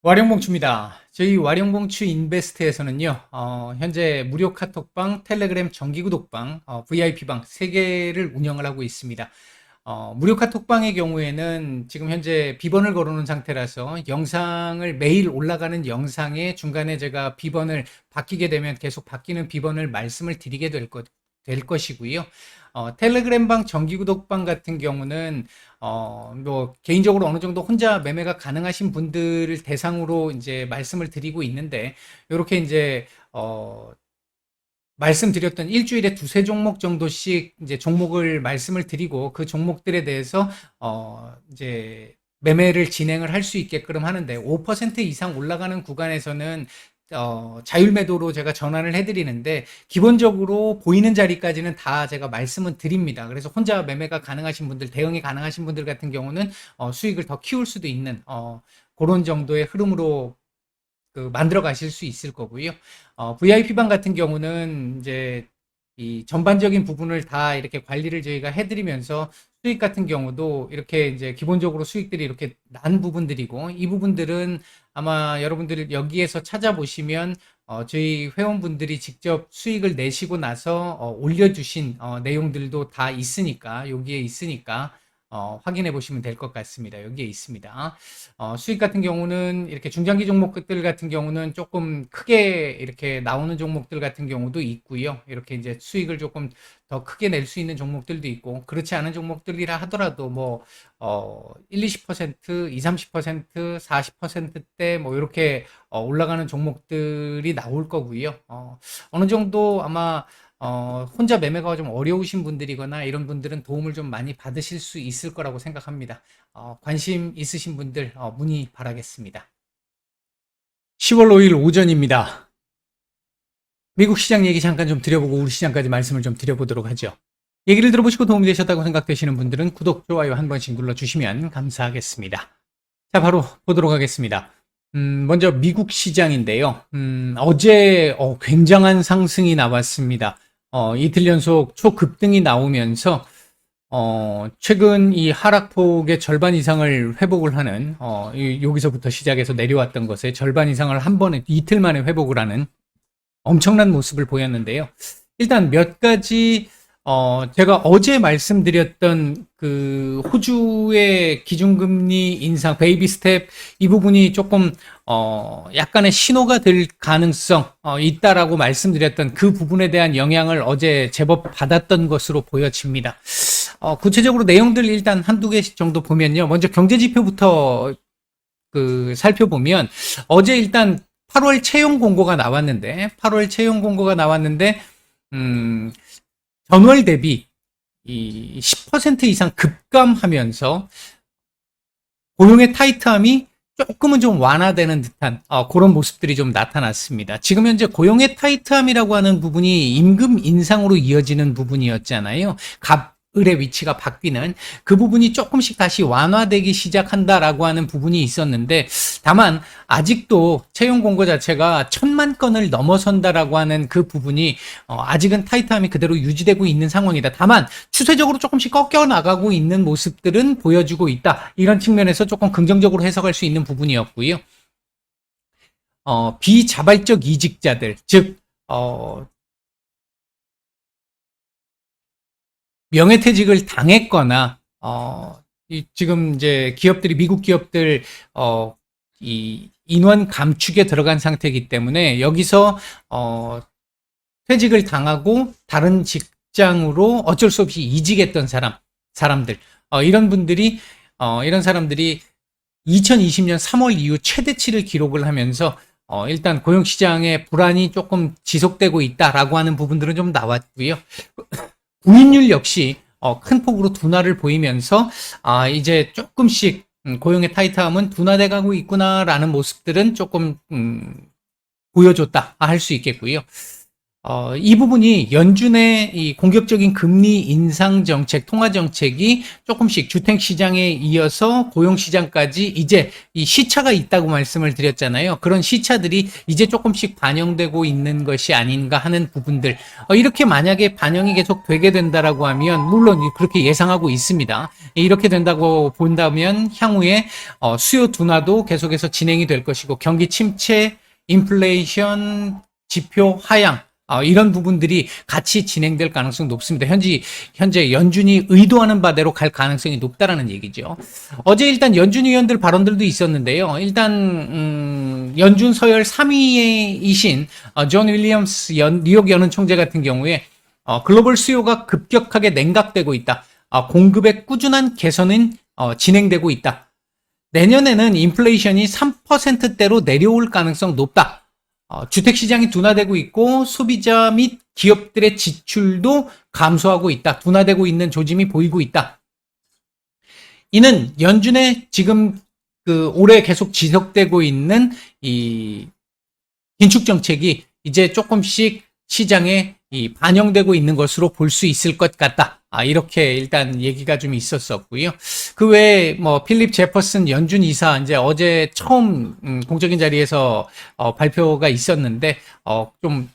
와룡봉추입니다. 저희 와룡봉추 인베스트에서는요, 현재 무료 카톡방, 텔레그램 정기구독방, VIP방 3개를 운영을 하고 있습니다. 무료 카톡방의 경우에는 지금 현재 비번을 걸어놓은 상태라서 영상을 매일 올라가는 영상에 중간에 제가 비번을 바뀌게 되면 계속 바뀌는 비번을 말씀을 드리게 될 것이고요. 텔레그램방 정기구독방 같은 경우는 뭐 개인적으로 어느 정도 혼자 매매가 가능하신 분들을 대상으로 이제 말씀을 드리고 있는데, 이렇게 이제 말씀드렸던 일주일에 두세 종목 정도씩 이제 종목을 말씀을 드리고 그 종목들에 대해서 이제 매매를 진행을 할 수 있게끔 하는데, 5% 이상 올라가는 구간에서는 자율 매도로 제가 전환을 해드리는데, 기본적으로 보이는 자리까지는 다 제가 말씀은 드립니다. 그래서 혼자 매매가 가능하신 분들, 대응이 가능하신 분들 같은 경우는 수익을 더 키울 수도 있는 그런 정도의 흐름으로 만들어 가실 수 있을 거고요. VIP방 같은 경우는 이제 이 전반적인 부분을 다 이렇게 관리를 저희가 해드리면서 수익 같은 경우도 이렇게 이제 기본적으로 수익들이 이렇게 난 부분들이고, 이 부분들은 아마 여러분들 여기에서 찾아보시면 저희 회원분들이 직접 수익을 내시고 나서 올려주신 내용들도 다 있으니까, 여기에 있으니까 확인해 보시면 될 것 같습니다. 여기에 있습니다. 수익 같은 경우는 이렇게 중장기 종목들 같은 경우는 조금 크게 이렇게 나오는 종목들 같은 경우도 있고요. 이렇게 이제 수익을 조금 더 크게 낼 수 있는 종목들도 있고, 그렇지 않은 종목들이라 하더라도 뭐 1, 20%, 2, 30%, 40%대 뭐 이렇게 올라가는 종목들이 나올 거고요. 어느 정도 아마 혼자 매매가 좀 어려우신 분들이거나 이런 분들은 도움을 좀 많이 받으실 수 있을 거라고 생각합니다. 관심 있으신 분들 문의 바라겠습니다. 10월 5일 오전입니다. 미국 시장 얘기 잠깐 좀 드려보고 우리 시장까지 말씀을 좀 드려보도록 하죠. 얘기를 들어보시고 도움이 되셨다고 생각되시는 분들은 구독, 좋아요 한 번씩 눌러주시면 감사하겠습니다. 자, 바로 보도록 하겠습니다. 먼저 미국 시장인데요. 어제 굉장한 상승이 나왔습니다. 이틀 연속 초급등이 나오면서 최근 이 하락폭의 절반 이상을 회복을 하는, 여기서부터 시작해서 내려왔던 것의 절반 이상을 한 번에 이틀 만에 회복을 하는 엄청난 모습을 보였는데요. 일단 몇 가지 제가 어제 말씀드렸던 그 호주의 기준금리 인상, 베이비 스텝, 이 부분이 조금 약간의 신호가 될 가능성 있다라고 말씀드렸던 그 부분에 대한 영향을 어제 제법 받았던 것으로 보여집니다. 구체적으로 내용들 일단 한두 개씩 정도 보면요. 먼저 경제 지표부터 살펴보면, 어제 일단 8월 채용 공고가 나왔는데, 전월 대비 이 10% 이상 급감하면서 고용의 타이트함이 조금은 좀 완화되는 듯한 그런 모습들이 좀 나타났습니다. 지금 현재 고용의 타이트함이라고 하는 부분이 임금 인상으로 이어지는 부분이었잖아요. 을의 위치가 바뀌는 그 부분이 조금씩 다시 완화되기 시작한다라고 하는 부분이 있었는데, 다만 아직도 채용 공고 자체가 1,000만 건을 넘어선다라고 하는 그 부분이 아직은 타이트함이 그대로 유지되고 있는 상황이다. 다만 추세적으로 조금씩 꺾여 나가고 있는 모습들은 보여주고 있다. 이런 측면에서 조금 긍정적으로 해석할 수 있는 부분이었고요. 비자발적 이직자들, 즉 명예퇴직을 당했거나 지금 이제 기업들이, 미국 기업들 이 인원 감축에 들어간 상태이기 때문에 여기서 퇴직을 당하고 다른 직장으로 어쩔 수 없이 이직했던 사람들, 이런 사람들이 2020년 3월 이후 최대치를 기록을 하면서 일단 고용시장의 불안이 조금 지속되고 있다라고 하는 부분들은 좀 나왔고요. 구인율 역시 큰 폭으로 둔화를 보이면서 이제 조금씩 고용의 타이트함은 둔화돼 가고 있구나라는 모습들은 조금 보여줬다 할 수 있겠고요. 이 부분이 연준의 이 공격적인 금리 인상 정책, 통화 정책이 조금씩 주택 시장에 이어서 고용 시장까지 이제 이 시차가 있다고 말씀을 드렸잖아요. 그런 시차들이 이제 조금씩 반영되고 있는 것이 아닌가 하는 부분들. 이렇게 만약에 반영이 계속 되게 된다라고 하면 물론 그렇게 예상하고 있습니다. 이렇게 된다고 본다면 향후에 수요 둔화도 계속해서 진행이 될 것이고 경기 침체, 인플레이션 지표 하향 이런 부분들이 같이 진행될 가능성이 높습니다. 현재 연준이 의도하는 바대로 갈 가능성이 높다라는 얘기죠. 어제 일단 연준 위원들 발언들도 있었는데요. 일단 연준 서열 3위이신 존 윌리엄스 뉴욕 연은 총재 같은 경우에 글로벌 수요가 급격하게 냉각되고 있다. 공급의 꾸준한 개선은 진행되고 있다. 내년에는 인플레이션이 3%대로 내려올 가능성 높다. 주택시장이 둔화되고 있고 소비자 및 기업들의 지출도 감소하고 있다. 둔화되고 있는 조짐이 보이고 있다. 이는 연준의 지금 올해 계속 지속되고 있는 이 긴축 정책이 이제 조금씩 시장에 반영되고 있는 것으로 볼 수 있을 것 같다. 이렇게 일단 얘기가 좀 있었었고요. 그 외에 뭐 필립 제퍼슨 연준 이사 이제 어제 처음 공적인 자리에서 발표가 있었는데 좀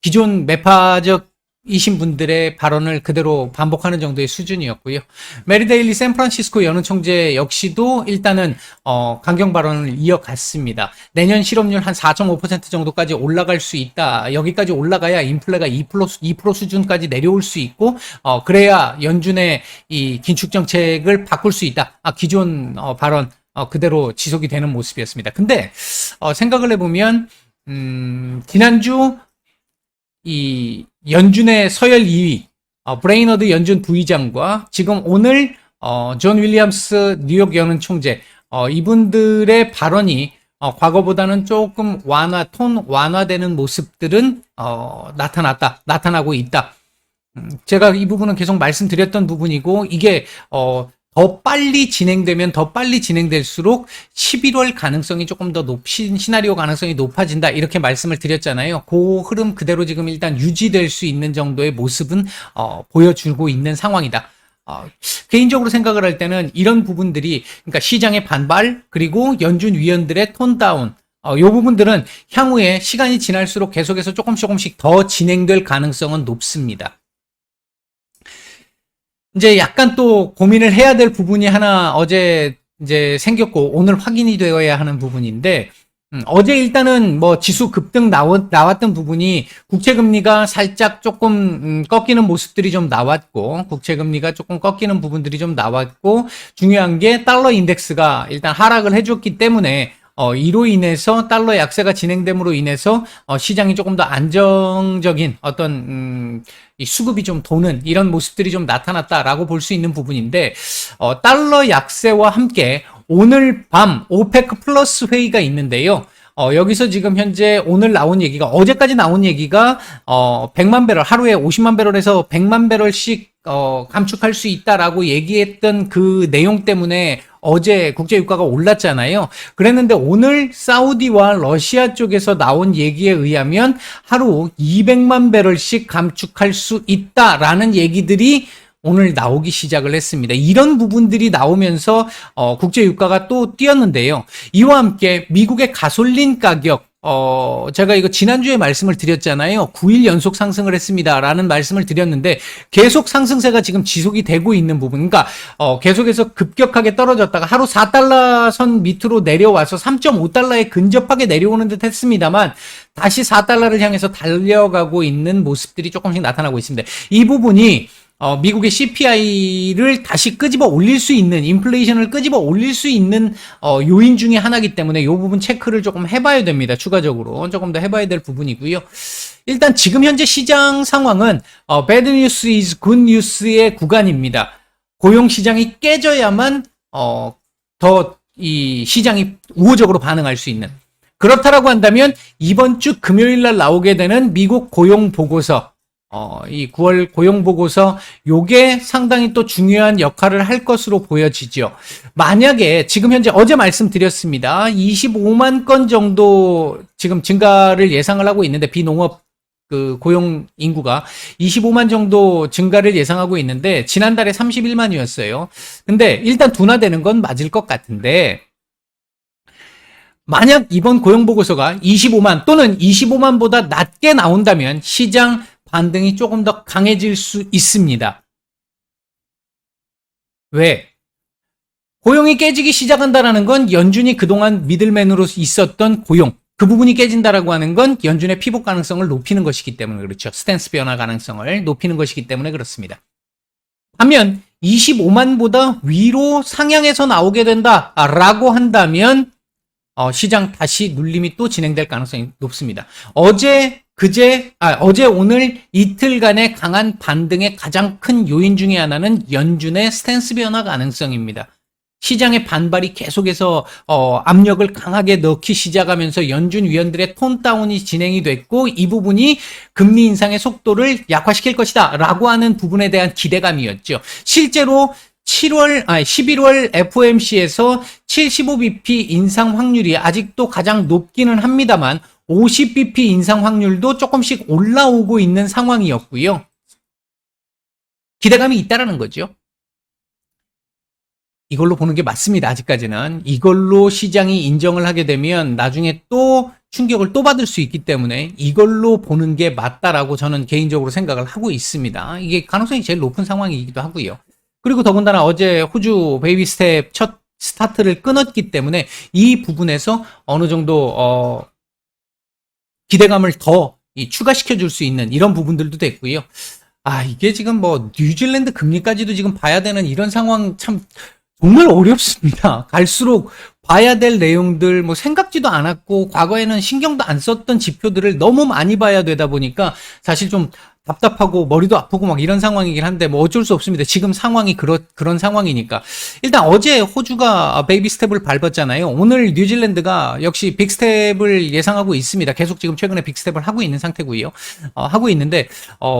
기존 매파적이신 분들의 발언을 그대로 반복하는 정도의 수준이었고요. 메리 데일리 샌프란시스코 연은 총재 역시도 일단은 강경 발언을 이어갔습니다. 내년 실업률 한 4.5% 정도까지 올라갈 수 있다. 여기까지 올라가야 인플레가 2% 수준까지 내려올 수 있고 그래야 연준의 이 긴축 정책을 바꿀 수 있다. 기존 발언 그대로 지속이 되는 모습이었습니다. 근데 생각을 해보면 지난주 이 연준의 서열 2위 브레이너드 연준 부의장과 지금 오늘 존 윌리엄스 뉴욕 연은 총재 이분들의 발언이 과거보다는 조금 톤 완화되는 모습들은 나타나고 있다. 제가 이 부분은 계속 말씀드렸던 부분이고 이게 더 빨리 진행될수록 11월 가능성이 조금 더 시나리오 가능성이 높아진다 이렇게 말씀을 드렸잖아요. 그 흐름 그대로 지금 일단 유지될 수 있는 정도의 모습은 보여주고 있는 상황이다. 개인적으로 생각을 할 때는 이런 부분들이 그러니까 시장의 반발 그리고 연준 위원들의 톤 다운 이 부분들은 향후에 시간이 지날수록 계속해서 조금씩 더 진행될 가능성은 높습니다. 이제 약간 또 고민을 해야 될 부분이 하나 어제 이제 생겼고 오늘 확인이 되어야 하는 부분인데 어제 일단은 뭐 지수 급등 나왔던 부분이 국채금리가 살짝 조금 꺾이는 모습들이 좀 나왔고 국채금리가 조금 꺾이는 부분들이 좀 나왔고 중요한 게 달러 인덱스가 일단 하락을 해줬기 때문에 이로 인해서 달러 약세가 진행됨으로 인해서 시장이 조금 더 안정적인 어떤 이 수급이 좀 도는 이런 모습들이 좀 나타났다라고 볼 수 있는 부분인데 달러 약세와 함께 오늘 밤 오페크 플러스 회의가 있는데요. 여기서 지금 현재 오늘 나온 얘기가 어제까지 나온 얘기가 100만 배럴 하루에 50만 배럴에서 100만 배럴씩 감축할 수 있다라고 얘기했던 그 내용 때문에 어제 국제유가가 올랐잖아요. 그랬는데 오늘 사우디와 러시아 쪽에서 나온 얘기에 의하면 하루 200만 배럴씩 감축할 수 있다라는 얘기들이 오늘 나오기 시작을 했습니다. 이런 부분들이 나오면서 국제유가가 또 뛰었는데요. 이와 함께 미국의 가솔린 가격 제가 이거 지난주에 말씀을 드렸잖아요. 9일 연속 상승을 했습니다. 라는 말씀을 드렸는데 계속 상승세가 지금 지속이 되고 있는 부분. 그러니까 계속해서 급격하게 떨어졌다가 하루 4달러 선 밑으로 내려와서 3.5달러에 근접하게 내려오는 듯 했습니다만 다시 4달러를 향해서 달려가고 있는 모습들이 조금씩 나타나고 있습니다. 이 부분이 미국의 CPI를 다시 끄집어 올릴 수 있는, 인플레이션을 끄집어 올릴 수 있는 요인 중에 하나이기 때문에 이 부분 체크를 조금 해봐야 됩니다. 추가적으로 조금 더 해봐야 될 부분이고요. 일단 지금 현재 시장 상황은 bad news is good news의 구간입니다. 고용 시장이 깨져야만 더 이 시장이 우호적으로 반응할 수 있는. 그렇다라고 한다면 이번 주 금요일 날 나오게 되는 미국 고용 보고서 이 9월 고용보고서 요게 상당히 또 중요한 역할을 할 것으로 보여지죠. 만약에 지금 현재 어제 말씀드렸습니다. 25만 건 정도 지금 증가를 예상을 하고 있는데 비농업 그 고용 인구가 25만 정도 증가를 예상하고 있는데 지난달에 31만이었어요. 근데 일단 둔화되는 건 맞을 것 같은데 만약 이번 고용 보고서가 25만 또는 25만보다 낮게 나온다면 시장 반등이 조금 더 강해질 수 있습니다. 왜? 고용이 깨지기 시작한다는 건 연준이 그동안 미들맨으로 있었던 고용, 그 부분이 깨진다라고 하는 건 연준의 피복 가능성을 높이는 것이기 때문에 그렇죠. 스탠스 변화 가능성을 높이는 것이기 때문에 그렇습니다. 반면 25만보다 위로 상향해서 나오게 된다라고 한다면 시장 다시 눌림이 또 진행될 가능성이 높습니다. 어제 오늘 이틀간의 강한 반등의 가장 큰 요인 중에 하나는 연준의 스탠스 변화 가능성입니다. 시장의 반발이 계속해서 압력을 강하게 넣기 시작하면서 연준 위원들의 톤 다운이 진행이 됐고 이 부분이 금리 인상의 속도를 약화시킬 것이다 라고 하는 부분에 대한 기대감이었죠. 실제로 11월 FOMC에서 75bp 인상 확률이 아직도 가장 높기는 합니다만 50bp 인상 확률도 조금씩 올라오고 있는 상황이었고요. 기대감이 있다라는 거죠. 이걸로 보는 게 맞습니다. 아직까지는. 이걸로 시장이 인정을 하게 되면 나중에 또 충격을 또 받을 수 있기 때문에 이걸로 보는 게 맞다라고 저는 개인적으로 생각을 하고 있습니다. 이게 가능성이 제일 높은 상황이기도 하고요. 그리고 더군다나 어제 호주 베이비 스텝 첫 스타트를 끊었기 때문에 이 부분에서 어느 정도 기대감을 더 추가시켜 줄 수 있는 이런 부분들도 됐고요. 이게 지금 뭐 뉴질랜드 금리까지도 지금 봐야 되는 이런 상황 참 정말 어렵습니다. 갈수록 봐야 될 내용들 뭐 생각지도 않았고 과거에는 신경도 안 썼던 지표들을 너무 많이 봐야 되다 보니까 사실 좀 답답하고 머리도 아프고 막 이런 상황이긴 한데 뭐 어쩔 수 없습니다. 지금 상황이 그런 상황이니까. 일단 어제 호주가 베이비 스텝을 밟았잖아요. 오늘 뉴질랜드가 역시 빅 스텝을 예상하고 있습니다. 계속 지금 최근에 빅 스텝을 하고 있는 상태고요. 하고 있는데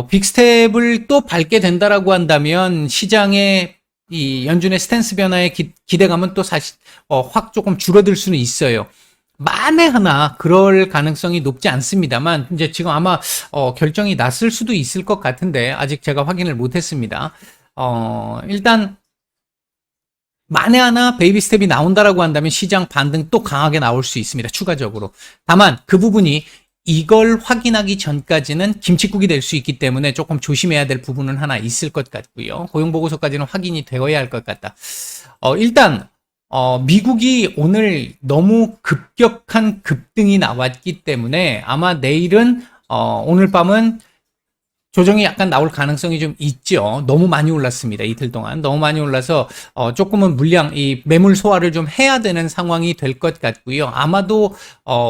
빅 스텝을 또 밟게 된다라고 한다면 시장의 이 연준의 스탠스 변화의 기대감은 또 사실 확 조금 줄어들 수는 있어요. 만에 하나 그럴 가능성이 높지 않습니다만 이제 지금 아마 결정이 났을 수도 있을 것 같은데 아직 제가 확인을 못했습니다. 일단 만에 하나 베이비 스텝이 나온다라고 한다면 시장 반등 또 강하게 나올 수 있습니다. 추가적으로. 다만 그 부분이 이걸 확인하기 전까지는 김칫국이 될 수 있기 때문에 조금 조심해야 될 부분은 하나 있을 것 같고요. 고용보고서까지는 확인이 되어야 할 것 같다. 일단 미국이 오늘 너무 급격한 급등이 나왔기 때문에 아마 내일은 오늘 밤은 조정이 약간 나올 가능성이 좀 있죠. 너무 많이 올랐습니다. 이틀 동안. 너무 많이 올라서 조금은 이 매물 소화를 좀 해야 되는 상황이 될 것 같고요. 아마도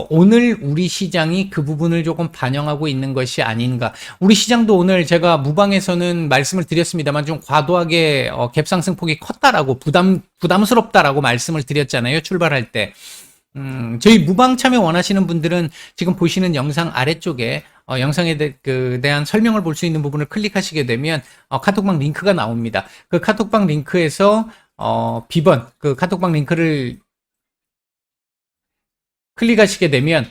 오늘 우리 시장이 그 부분을 조금 반영하고 있는 것이 아닌가. 우리 시장도 오늘 제가 무방에서는 말씀을 드렸습니다만 좀 과도하게 갭상승폭이 컸다라고 부담스럽다라고 말씀을 드렸잖아요. 출발할 때. 저희 무방 참여 원하시는 분들은 지금 보시는 영상 아래쪽에 영상에 대한 설명을 볼 수 있는 부분을 클릭하시게 되면 카톡방 링크가 나옵니다. 그 카톡방 링크에서 비번 그 카톡방 링크를 클릭하시게 되면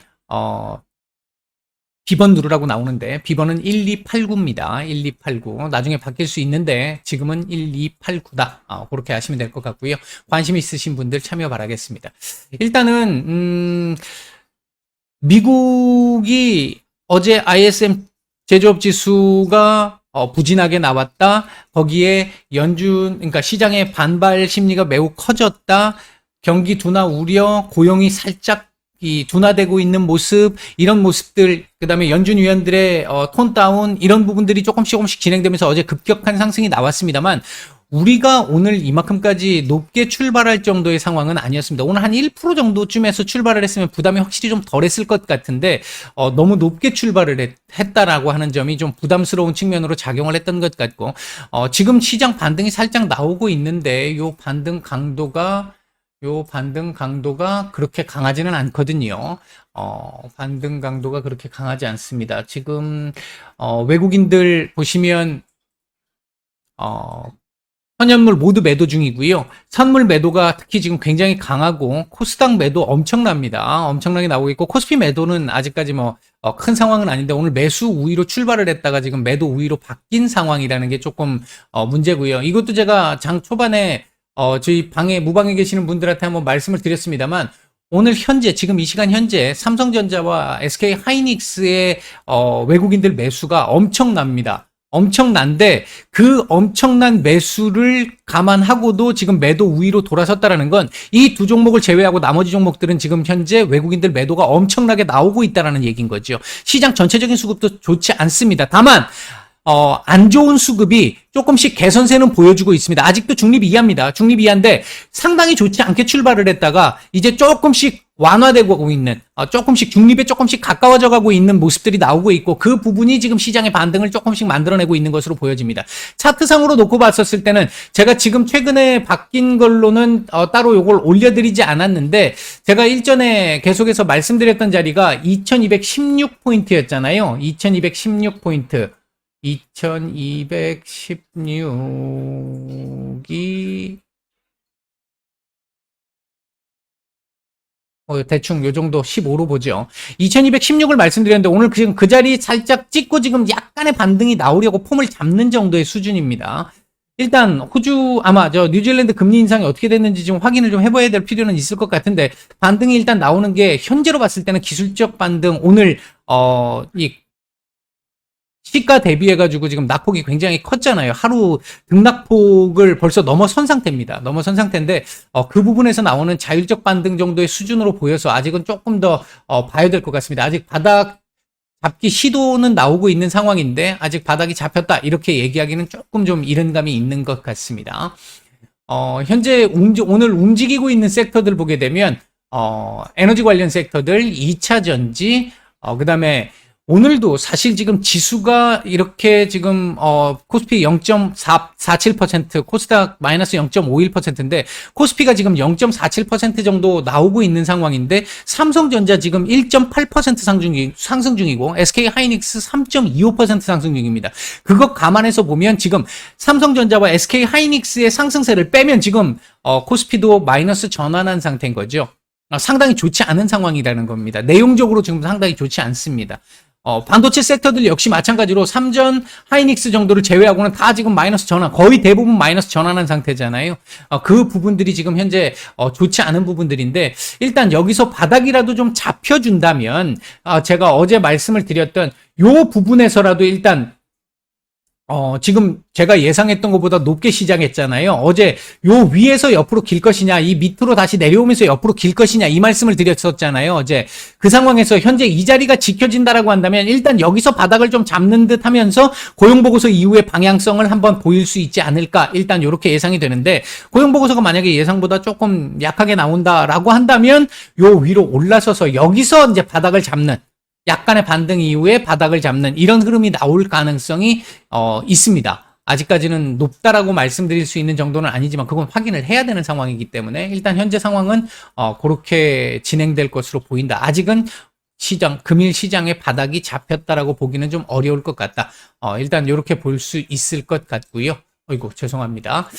비번 누르라고 나오는데 비번은 1289입니다. 1289. 나중에 바뀔 수 있는데 지금은 1289다. 그렇게 하시면 될 것 같고요. 관심 있으신 분들 참여 바라겠습니다. 일단은 미국이 어제 ISM 제조업 지수가 부진하게 나왔다. 거기에 그러니까 시장의 반발 심리가 매우 커졌다. 경기 둔화 우려, 고용이 살짝 둔화되고 있는 모습, 이런 모습들, 그 다음에 연준 위원들의 톤 다운, 이런 부분들이 조금씩 진행되면서 어제 급격한 상승이 나왔습니다만, 우리가 오늘 이만큼까지 높게 출발할 정도의 상황은 아니었습니다. 오늘 한 1% 정도쯤에서 출발을 했으면 부담이 확실히 좀 덜했을 것 같은데 너무 높게 출발을 했다라고 하는 점이 좀 부담스러운 측면으로 작용을 했던 것 같고 지금 시장 반등이 살짝 나오고 있는데 요 반등 강도가 그렇게 강하지는 않거든요. 반등 강도가 그렇게 강하지 않습니다. 지금 외국인들 보시면 선현물 모두 매도 중이고요. 선물 매도가 특히 지금 굉장히 강하고 코스닥 매도 엄청납니다. 엄청나게 나오고 있고 코스피 매도는 아직까지 뭐 큰 상황은 아닌데 오늘 매수 우위로 출발을 했다가 지금 매도 우위로 바뀐 상황이라는 게 조금 문제고요. 이것도 제가 장 초반에 저희 방에 무방에 계시는 분들한테 한번 말씀을 드렸습니다만 오늘 현재 지금 이 시간 현재 삼성전자와 SK 하이닉스의 외국인들 매수가 엄청납니다. 엄청난데 그 엄청난 매수를 감안하고도 지금 매도 우위로 돌아섰다라는 건 이 두 종목을 제외하고 나머지 종목들은 지금 현재 외국인들 매도가 엄청나게 나오고 있다라는 얘기인 거죠. 시장 전체적인 수급도 좋지 않습니다. 다만 안 좋은 수급이 조금씩 개선세는 보여주고 있습니다. 아직도 중립 이하입니다. 중립 이하인데 상당히 좋지 않게 출발을 했다가 이제 조금씩 완화되고 있는, 조금씩 중립에 조금씩 가까워져 가고 있는 모습들이 나오고 있고 그 부분이 지금 시장의 반등을 조금씩 만들어내고 있는 것으로 보여집니다. 차트상으로 놓고 봤었을 때는 제가 지금 최근에 바뀐 걸로는 따로 요걸 올려드리지 않았는데 제가 일전에 계속해서 말씀드렸던 자리가 2216포인트였잖아요. 2216포인트. 2216이 대충 요 정도 15로 보죠. 2216을 말씀드렸는데 오늘 지금 그 자리 살짝 찍고 지금 약간의 반등이 나오려고 폼을 잡는 정도의 수준입니다. 일단 호주 아마 저 뉴질랜드 금리 인상이 어떻게 됐는지 좀 확인을 좀 해봐야 될 필요는 있을 것 같은데 반등이 일단 나오는 게 현재로 봤을 때는 기술적 반등 오늘 이 시가 대비해가지고 지금 낙폭이 굉장히 컸잖아요. 하루 등락폭을 벌써 넘어선 상태입니다. 넘어선 상태인데, 그 부분에서 나오는 자율적 반등 정도의 수준으로 보여서 아직은 조금 더, 봐야 될 것 같습니다. 아직 바닥 잡기 시도는 나오고 있는 상황인데, 아직 바닥이 잡혔다. 이렇게 얘기하기는 조금 좀 이른 감이 있는 것 같습니다. 현재 오늘 움직이고 있는 섹터들 보게 되면, 에너지 관련 섹터들, 2차 전지, 그 오늘도 사실 지금 지수가 이렇게 지금 코스피 0.47%, 코스닥 마이너스 0.51%인데 코스피가 지금 0.47% 정도 나오고 있는 상황인데 삼성전자 지금 1.8% 상승 중이고 SK 하이닉스 3.25% 상승 중입니다. 그거 감안해서 보면 지금 삼성전자와 SK 하이닉스의 상승세를 빼면 지금 코스피도 마이너스 전환한 상태인 거죠. 상당히 좋지 않은 상황이라는 겁니다. 내용적으로 지금 상당히 좋지 않습니다. 반도체 섹터들 역시 마찬가지로 삼전, 하이닉스 정도를 제외하고는 다 지금 마이너스 전환, 거의 대부분 마이너스 전환한 상태잖아요. 그 부분들이 지금 현재 좋지 않은 부분들인데 일단 여기서 바닥이라도 좀 잡혀준다면 제가 어제 말씀을 드렸던 요 부분에서라도 일단 지금 제가 예상했던 것보다 높게 시작했잖아요. 어제 요 위에서 옆으로 길 것이냐, 이 밑으로 다시 내려오면서 옆으로 길 것이냐, 이 말씀을 드렸었잖아요. 어제 그 상황에서 현재 이 자리가 지켜진다라고 한다면 일단 여기서 바닥을 좀 잡는 듯 하면서 고용보고서 이후의 방향성을 한번 보일 수 있지 않을까. 일단 이렇게 예상이 되는데 고용보고서가 만약에 예상보다 조금 약하게 나온다라고 한다면 요 위로 올라서서 여기서 이제 바닥을 잡는 약간의 반등 이후에 바닥을 잡는 이런 흐름이 나올 가능성이 있습니다. 아직까지는 높다라고 말씀드릴 수 있는 정도는 아니지만 그건 확인을 해야 되는 상황이기 때문에 일단 현재 상황은 그렇게 진행될 것으로 보인다. 아직은 금일 시장의 바닥이 잡혔다라고 보기는 좀 어려울 것 같다. 일단 이렇게 볼 수 있을 것 같고요. 어이구 죄송합니다.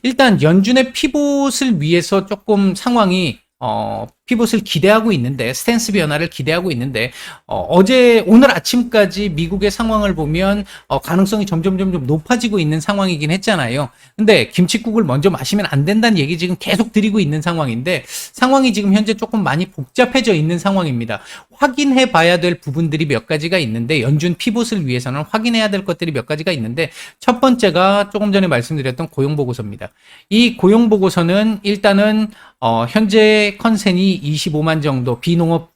일단 연준의 피봇을 위해서 조금 상황이 피봇을 기대하고 있는데 스탠스 변화를 기대하고 있는데 오늘 아침까지 미국의 상황을 보면 가능성이 점점 높아지고 있는 상황이긴 했잖아요. 근데 김칫국을 먼저 마시면 안 된다는 얘기 지금 계속 드리고 있는 상황인데 상황이 지금 현재 조금 많이 복잡해져 있는 상황입니다. 확인해 봐야 될 부분들이 몇 가지가 있는데 연준 피봇을 위해서는 확인해야 될 것들이 몇 가지가 있는데 첫 번째가 조금 전에 말씀드렸던 고용보고서입니다. 이 고용보고서는 일단은 현재 컨센이 25만 정도 비농업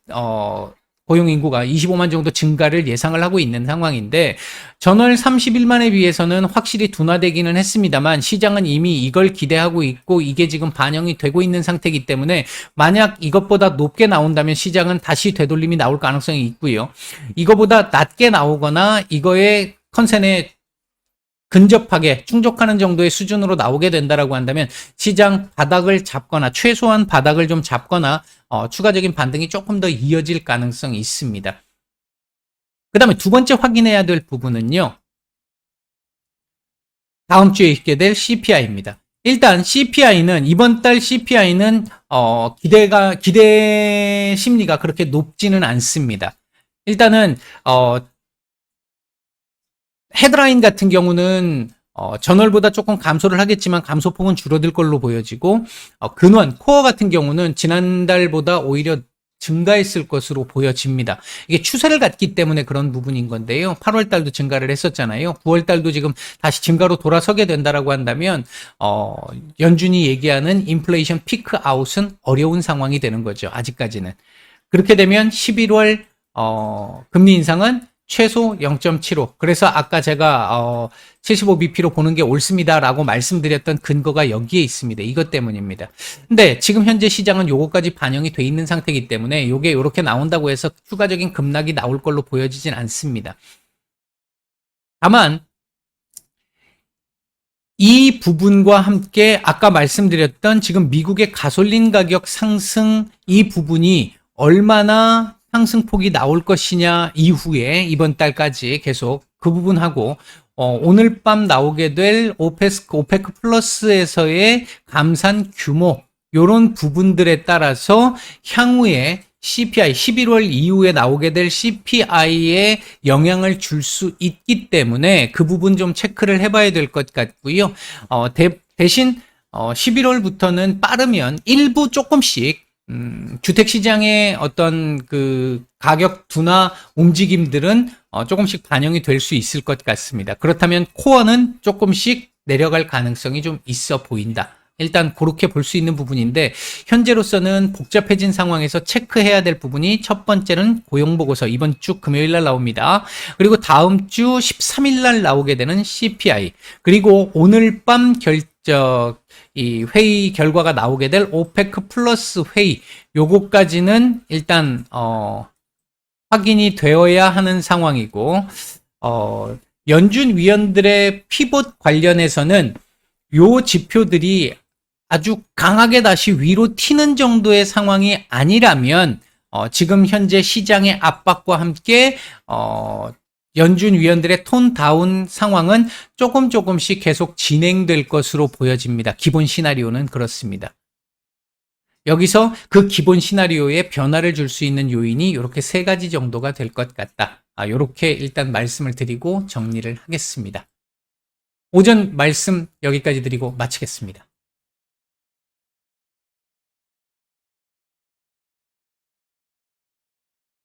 고용 인구가 25만 정도 증가를 예상을 하고 있는 상황인데 전월 31만에 비해서는 확실히 둔화되기는 했습니다만 시장은 이미 이걸 기대하고 있고 이게 지금 반영이 되고 있는 상태이기 때문에 만약 이것보다 높게 나온다면 시장은 다시 되돌림이 나올 가능성이 있고요. 이거보다 낮게 나오거나 이거의 컨센에 근접하게 충족하는 정도의 수준으로 나오게 된다라고 한다면 시장 바닥을 잡거나 최소한 바닥을 좀 잡거나 추가적인 반등이 조금 더 이어질 가능성이 있습니다. 그 다음에 두 번째 확인해야 될 부분은요. 다음 주에 있게 될 CPI입니다. 일단 CPI는 이번 달 CPI는 기대 심리가 그렇게 높지는 않습니다. 일단은 헤드라인 같은 경우는 전월보다 조금 감소를 하겠지만 감소폭은 줄어들 걸로 보여지고 근원 코어 같은 경우는 지난달보다 오히려 증가했을 것으로 보여집니다. 이게 추세를 갖기 때문에 그런 부분인 건데요. 8월 달도 증가를 했었잖아요. 9월 달도 지금 다시 증가로 돌아서게 된다라고 한다면 연준이 얘기하는 인플레이션 피크 아웃은 어려운 상황이 되는 거죠. 아직까지는. 그렇게 되면 11월 금리 인상은 최소 0.75. 그래서 아까 제가 75bp로 보는 게 옳습니다라고 말씀드렸던 근거가 여기에 있습니다. 이것 때문입니다. 근데 지금 현재 시장은 요거까지 반영이 돼 있는 상태이기 때문에 요게 요렇게 나온다고 해서 추가적인 급락이 나올 걸로 보여지진 않습니다. 다만 이 부분과 함께 아까 말씀드렸던 지금 미국의 가솔린 가격 상승 이 부분이 얼마나 상승폭이 나올 것이냐 이후에 이번 달까지 계속 그 부분하고 오늘 밤 나오게 될 오페크 플러스에서의 감산 규모 요런 부분들에 따라서 향후에 CPI 11월 이후에 나오게 될 CPI에 영향을 줄 수 있기 때문에 그 부분 좀 체크를 해봐야 될 것 같고요. 대신 11월부터는 빠르면 일부 조금씩 주택시장의 어떤 그 가격 둔화 움직임들은 조금씩 반영이 될 수 있을 것 같습니다. 그렇다면 코어는 조금씩 내려갈 가능성이 좀 있어 보인다. 일단 그렇게 볼 수 있는 부분인데 현재로서는 복잡해진 상황에서 체크해야 될 부분이 첫 번째는 고용보고서 이번 주 금요일 날 나옵니다. 그리고 다음 주 13일 날 나오게 되는 CPI 그리고 오늘 밤 이 회의 결과가 나오게 될 오페크 플러스 회의 요거까지는 일단 확인이 되어야 하는 상황이고 연준 위원들의 피봇 관련해서는 요 지표들이 아주 강하게 다시 위로 튀는 정도의 상황이 아니라면 지금 현재 시장의 압박과 함께 연준 위원들의 톤 다운 상황은 조금씩 계속 진행될 것으로 보여집니다. 기본 시나리오는 그렇습니다. 여기서 그 기본 시나리오에 변화를 줄 수 있는 요인이 이렇게 세 가지 정도가 될 것 같다. 이렇게 일단 말씀을 드리고 정리를 하겠습니다. 오전 말씀 여기까지 드리고 마치겠습니다.